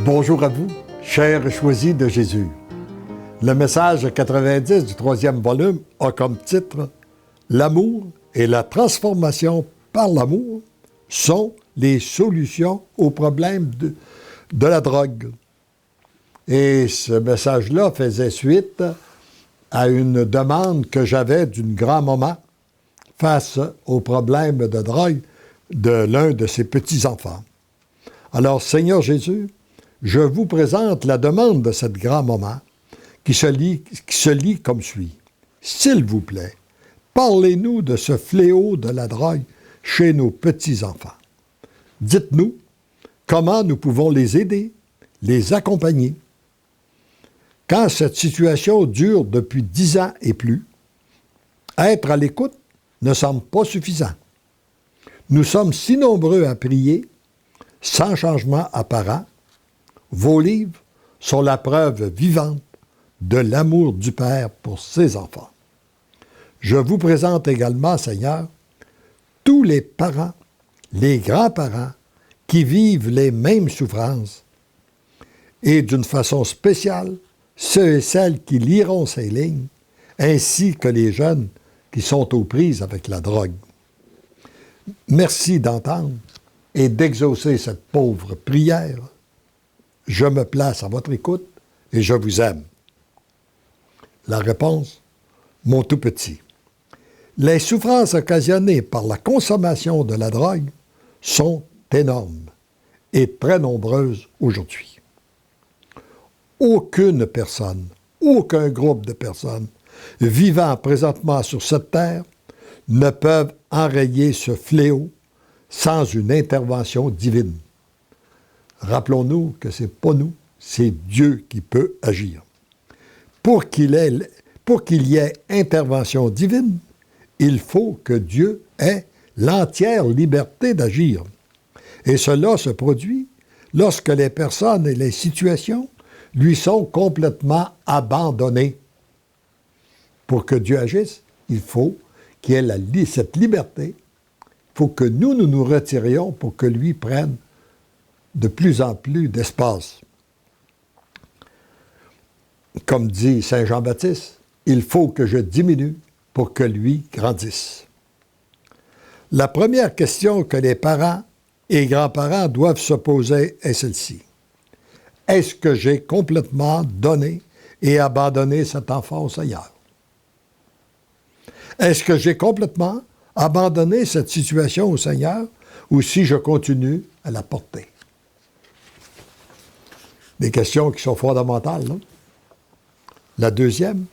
Bonjour à vous, chers choisis de Jésus. Le message 90 du 3e volume a comme titre « L'amour et la transformation par l'amour sont les solutions aux problèmes de la drogue ». Et ce message-là faisait suite à une demande que j'avais d'une grand-maman face aux problèmes de drogue de l'un de ses petits-enfants. Alors, Seigneur Jésus, je vous présente la demande de cette grand-maman qui se lit comme suit. S'il vous plaît, parlez-nous de ce fléau de la drogue chez nos petits-enfants. Dites-nous comment nous pouvons les aider, les accompagner. Quand cette situation dure depuis 10 ans et plus, être à l'écoute ne semble pas suffisant. Nous sommes si nombreux à prier, sans changement apparent. Vos livres sont la preuve vivante de l'amour du Père pour ses enfants. Je vous présente également, Seigneur, tous les parents, les grands-parents qui vivent les mêmes souffrances et d'une façon spéciale, ceux et celles qui liront ces lignes, ainsi que les jeunes qui sont aux prises avec la drogue. Merci d'entendre et d'exaucer cette pauvre prière. Je me place à votre écoute et je vous aime. La réponse, mon tout petit. Les souffrances occasionnées par la consommation de la drogue sont énormes et très nombreuses aujourd'hui. Aucune personne, aucun groupe de personnes vivant présentement sur cette terre ne peuvent enrayer ce fléau sans une intervention divine. Rappelons-nous que ce n'est pas nous, c'est Dieu qui peut agir. Pour qu'il y ait intervention divine, il faut que Dieu ait l'entière liberté d'agir. Et cela se produit lorsque les personnes et les situations lui sont complètement abandonnées. Pour que Dieu agisse, il faut qu'il y ait cette liberté. Il faut que nous retirions pour que lui prenne de plus en plus d'espace. Comme dit Saint Jean-Baptiste, il faut que je diminue pour que lui grandisse. La première question que les parents et grands-parents doivent se poser est celle-ci. Est-ce que j'ai complètement donné et abandonné cet enfant au Seigneur? Est-ce que j'ai complètement abandonné cette situation au Seigneur ou si je continue à la porter? Des questions qui sont fondamentales, non? La deuxième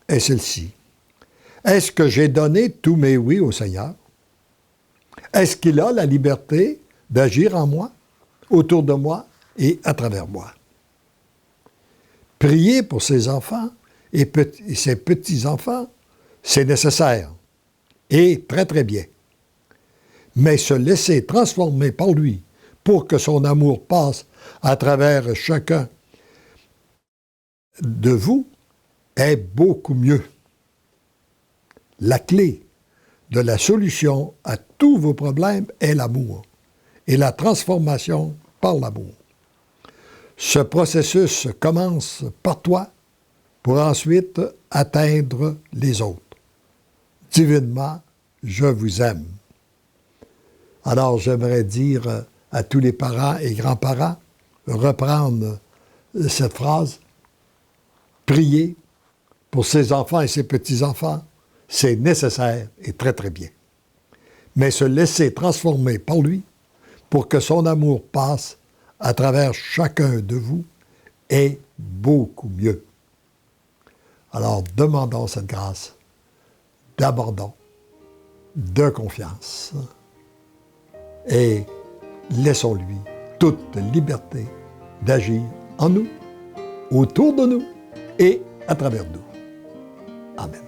est celle-ci. Est-ce que j'ai donné tous mes oui au Seigneur? Est-ce qu'il a la liberté d'agir en moi, autour de moi et à travers moi? Prier pour ses enfants et ses petits-enfants, c'est nécessaire et très, très bien. Mais se laisser transformer par lui pour que son amour passe à travers chacun de vous est beaucoup mieux. La clé de la solution à tous vos problèmes est l'amour et la transformation par l'amour. Ce processus commence par toi pour ensuite atteindre les autres. Divinement, je vous aime. Alors, j'aimerais dire à tous les parents et grands-parents, reprendre cette phrase, prier pour ses enfants et ses petits-enfants, c'est nécessaire et très, très bien. Mais se laisser transformer par lui pour que son amour passe à travers chacun de vous est beaucoup mieux. Alors, demandons cette grâce d'abandon, de confiance et laissons-lui toute liberté d'agir en nous, autour de nous et à travers nous. Amen.